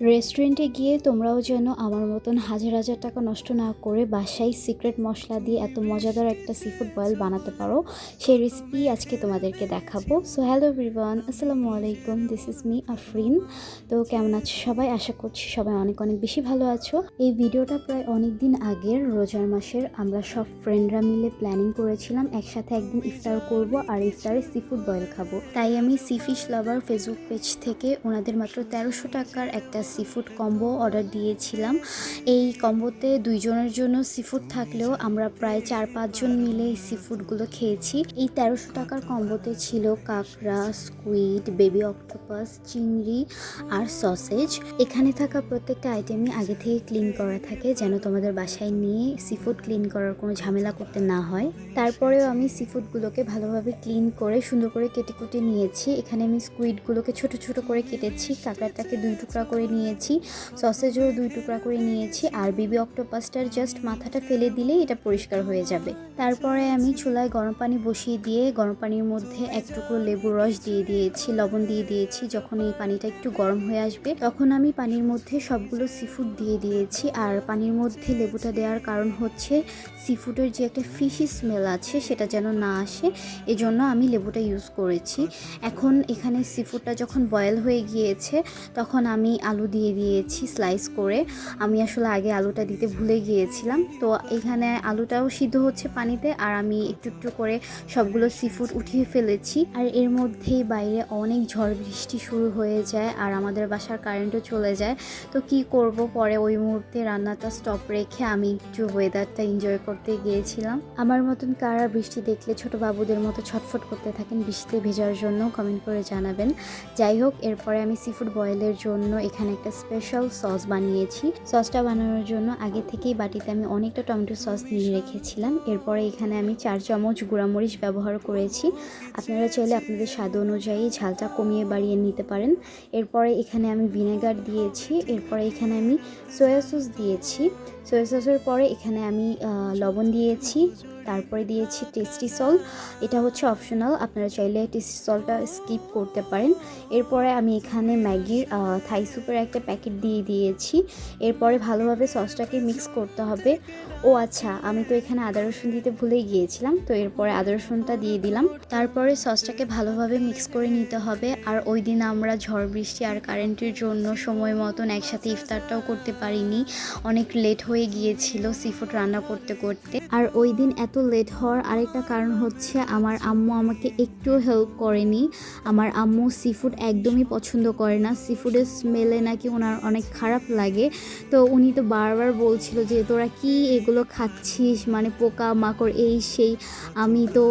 রেস্টুরেন্টে গিয়ে তোমরাও যেন আমার মতন হাজার হাজার টাকা নষ্ট না করে বাসায় সিক্রেট মশলা দিয়ে এত মজাদার একটা সিফুড বয়েল বানাতে পারো, সেই রেসিপি আজকে তোমাদেরকে দেখাবো। সো হ্যালো এভরিওয়ান, আসসালামু আলাইকুম, দিস ইজ মি আফরিন। তো কেমন আছো সবাই? আশা করছি সবাই অনেক অনেক বেশি ভালো আছো। এই ভিডিওটা প্রায় অনেক দিন আগের, রোজার মাসের। আমরা সব ফ্রেন্ডরা মিলে প্ল্যানিং করেছিলাম একসাথে একদিন ইফতার করব আর ইফতারে সিফুড বয়েল খাবো। তাই আমি সি ফিশ লাভার ফেসবুক পেজ থেকে ওনাদের মাত্র 1300 টাকার একটা সিফুড কম্বো অর্ডার দিয়েছিলাম। এই কম্বোতে দুইজনের জন্য সিফুড থাকলেও আমরা প্রায় 4-5 জন মিলে এই সিফুডগুলো খেয়েছি। এই 1300 টাকার কম্বোতে ছিল কাঁকড়া, স্কুইড, বেবি অক্টোপাস, চিংড়ি আর সসেজ। এখানে থাকা প্রত্যেকটা আইটেমই আগে থেকে ক্লিন করা থাকে, যেন তোমাদের বাসায় নিয়ে সিফুড ক্লিন করার কোনো ঝামেলা করতে না হয়। তারপরেও আমি সিফুডগুলোকে ভালোভাবে ক্লিন করে সুন্দর করে কেটে কুটে নিয়েছি। এখানে আমি স্কুইডগুলোকে ছোট ছোট করে কেটেছি, কাঁকড়াটাকে 2 টুকরা করে নিয়েছি, সসেজও 2 টুকরা করে নিয়েছি, আর বেবি অক্টোপাসটার জাস্ট মাথাটা ফেলে দিলেই এটা পরিষ্কার হয়ে যাবে। তারপরে আমি চুলায় গরম পানি বসিয়ে দিয়ে গরম পানির মধ্যে 1 টুকরো লেবুর রস দিয়ে দিয়েছি, লবণ দিয়ে দিয়েছি। যখন এই পানিটা একটু গরম হয়ে আসবে তখন আমি পানির মধ্যে সবগুলো সিফুড দিয়ে দিয়েছি। আর পানির মধ্যে লেবুটা দেওয়ার কারণ হচ্ছে সিফুডের যে একটা ফিশি স্মেল আছে সেটা যেন না আসে, এজন্য আমি লেবুটা ইউজ করেছি। এখন এখানে সিফুডটা যখন বয়েল হয়ে গিয়েছে তখন আমি আলু দিয়ে দিয়েছি স্লাইস করে। আমি আসলে আগে আলুটা দিতে ভুলে গিয়েছিলাম, তো এখানে আলুটাও সিদ্ধ হচ্ছে পানিতে, আর আমি একটু একটু করে সবগুলো সিফুড উঠিয়ে ফেলেছি। আর এর মধ্যেই বাইরে অনেক ঝড় বৃষ্টি শুরু হয়ে যায় আর আমাদের বাসার কারেন্টও চলে যায়। তো কি করব, পরে ওই মুহূর্তে রান্নাটা স্টপ রেখে আমি একটু ওয়েদারটা এনজয় করতে গিয়েছিলাম। আমার মতন কারা বৃষ্টি দেখলে ছোট বাবুদের মতো ছটফট করতে থাকেন বৃষ্টিতে ভেজার জন্য, কমেন্ট করে জানাবেন। যাই হোক, এরপরে আমি সিফুড বয়েলের জন্য এখানে একটা স্পেশাল সস বানিয়েছি। সসটা বানানোর জন্য আগে থেকেই বাটিতে আমি অনেকটা টমেটো সস নিয়ে রেখেছিলাম। এরপরে এখানে আমি 4 চামচ গুঁড়ামরিচ ব্যবহার করেছি। আপনারা চাইলে আপনাদের স্বাদ অনুযায়ী ঝালটা কমিয়ে বাড়িয়ে নিতে পারেন। এরপরে এখানে আমি ভিনেগার দিয়েছি। এরপরে এখানে আমি সয়া সস দিয়েছি। সয়া সসের পরে এখানে আমি লবণ দিয়েছি। তারপরে দিয়েছি টেস্টি সল্ট, এটা হচ্ছে অপশনাল, আপনারা চাইলে টেস্টি সল্টটা স্কিপ করতে পারেন। এরপরে আমি এখানে ম্যাগির থাই স্যুপের একটা প্যাকেট দিয়ে দিয়েছি। এরপরে ভালোভাবে সসটাকে মিক্স করতে হবে। ও আচ্ছা, আমি তো এখানে আদা রসুন দিতে ভুলেই গিয়েছিলাম, তো এরপরে আদা রসুনটা দিয়ে দিলাম। তারপরে সসটাকে ভালোভাবে মিক্স করে নিতে হবে। আর ওই দিন আমরা ঝড় বৃষ্টি আর কারেন্টের জন্য সময় মতন একসাথে ইফতারটাও করতে পারিনি, অনেক লেট হয়ে গিয়েছিল সিফুড রান্না করতে করতে। আর ওই দিন এত লেট হওয়ার আরেকটা কারণ হচ্ছে আমার আম্মু আমাকে একটু হেল্প করেনি। আমার আম্মু সিফুড একদমই পছন্দ করে না, সিফুডের স্মেলে নাকি ওনার অনেক খারাপ লাগে। তো উনি তো বারবার বলছিল যে তোরা কি এগুলো খাচ্ছিস, মানে পোকা মাকড় এই সেই। আমি তো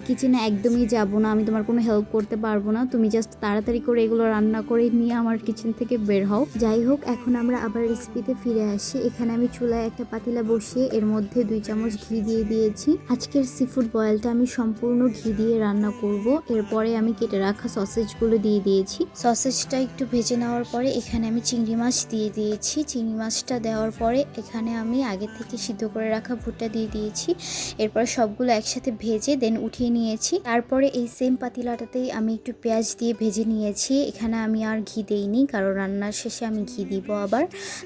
কিচেনে একদমই যাব না, আমি তোমার কোনো হেল্প করতে পারবো না, তুমি জাস্ট তাড়াতাড়ি করে এগুলো রান্না করে নিয়ে আমার কিচেন থেকে বের হও। যাই হোক, এখন আমরা আবার রেসিপিতে ফিরে আসি। এখানে আমি চুলায় একটা পাতিলা বসিয়ে এর মধ্যে 2 চামচ ঘি দিয়ে দিয়েছি। আজকের সিফুড বয়েলটা আমি সম্পূর্ণ ঘি দিয়ে রান্না করব। এরপরে আমি কেটে রাখা সসেজগুলো দিয়ে দিয়েছি। সসেজটা একটু ভেজে নেওয়ার পরে এখানে আমি চিংড়ি মাছ দিয়ে দিয়েছি। চিংড়ি মাছটা দেওয়ার পরে এখানে আমি আগে থেকে সিদ্ধ করে রাখা ভুট্টা দিয়ে দিয়েছি। এরপর সবগুলো একসাথে ভেজে দেন উঠিয়ে নিয়েছি। তারপরে এই সেম পাতিলাটাতেই আমি একটু পেঁয়াজ দিয়ে ভেজে নিয়েছি। এখানে আমি আর ঘি দেইনি, কারণ রান্নার শেষে আমি ঘি দিব আবার।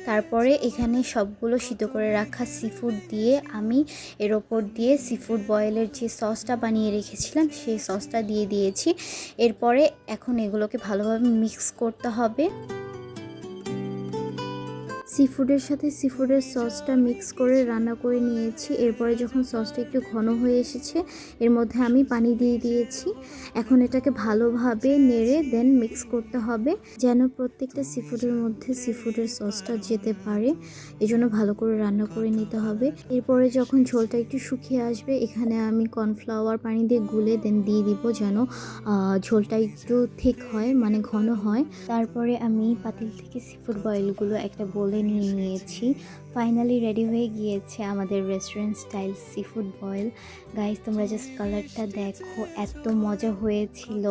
তারপরে এখানে সবগুলো সিদ্ধ করে রাখা সিফুড দিয়ে আমি এর ওপর দিয়ে সিফুড বয়েলের যে সসটা বানিয়ে রেখেছিলাম সেই সসটা দিয়ে দিয়েছি। এরপরে এখন এগুলোকে ভালোভাবে মিক্স করতে হবে। সিফুডের সাথে সিফুডের সসটা মিক্স করে রান্না করে নিয়েছি। এরপরে যখন সসটা একটু ঘন হয়ে এসেছে এর মধ্যে আমি পানি দিয়ে দিয়েছি। এখন এটাকে ভালোভাবে নেড়ে দেন মিক্স করতে হবে, যেন প্রত্যেকটা সিফুডের মধ্যে সিফুডের সসটা যেতে পারে, এজন্য ভালো করে রান্না করে নিতে হবে। এরপরে যখন ঝোলটা একটু শুকিয়ে আসবে এখানে আমি কর্নফ্লাওয়ার পানি দিয়ে গুলে দেন দিয়ে দিব, যেন ঝোলটা একটু ঠিক হয়, মানে ঘন হয়। তারপরে আমি পাতিল থেকে সিফুড বয়েলগুলো একটা বোলে নিয়ে নিয়েছি। ফাইনালি রেডি হয়ে গিয়েছে আমাদের restaurant style sea food boil. Guys, তোমরা জাস্ট কালারটা দেখো, এত মজা হয়েছিল।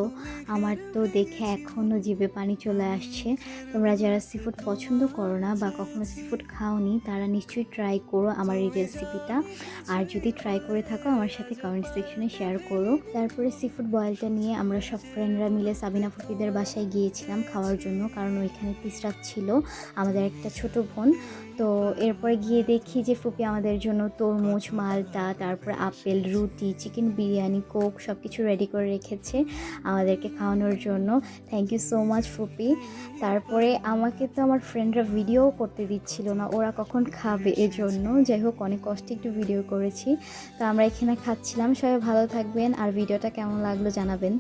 আমার তো দেখে এখনও জিভে পানি চলে আসছে। তোমরা যারা সি ফুড পছন্দ করো না বা কখনো সি ফুড খাওনি, তারা নিশ্চয়ই ট্রাই করো আমার এই রেসিপিটা। আর যদি ট্রাই করে থাকো আমার সাথে কমেন্ট সেকশনে শেয়ার করো। তারপরে সি ফুড বয়েলটা নিয়ে আমরা সব ফ্রেন্ডরা মিলে সাবিনা ফুপিদের বাসায় গিয়েছিলাম খাওয়ার জন্য, কারণ ওইখানে তিসরাত ছিল, আমাদের একটা ছোট বোন। তো এরপরে গিয়ে দেখি যে ফুপি আমাদের জন্য তরমুজ, মালটা, তারপর আপেল, রুটি, চিকেন বিরিয়ানি, কোক সব কিছু রেডি করে রেখেছে আমাদেরকে খাওয়ানোর জন্য। থ্যাংক ইউ সো মাচ ফুপি। তারপরে আমাকে তো আমার ফ্রেন্ডরা ভিডিও করতে দিচ্ছিল না, ওরা কখন খাবে এজন্য। যাই হোক, অনেক কষ্টে একটু ভিডিও করেছি। তো আমরা এখানে খাচ্ছিলাম। সবাই ভালো থাকবেন, আর ভিডিওটা কেমন লাগলো জানাবেন।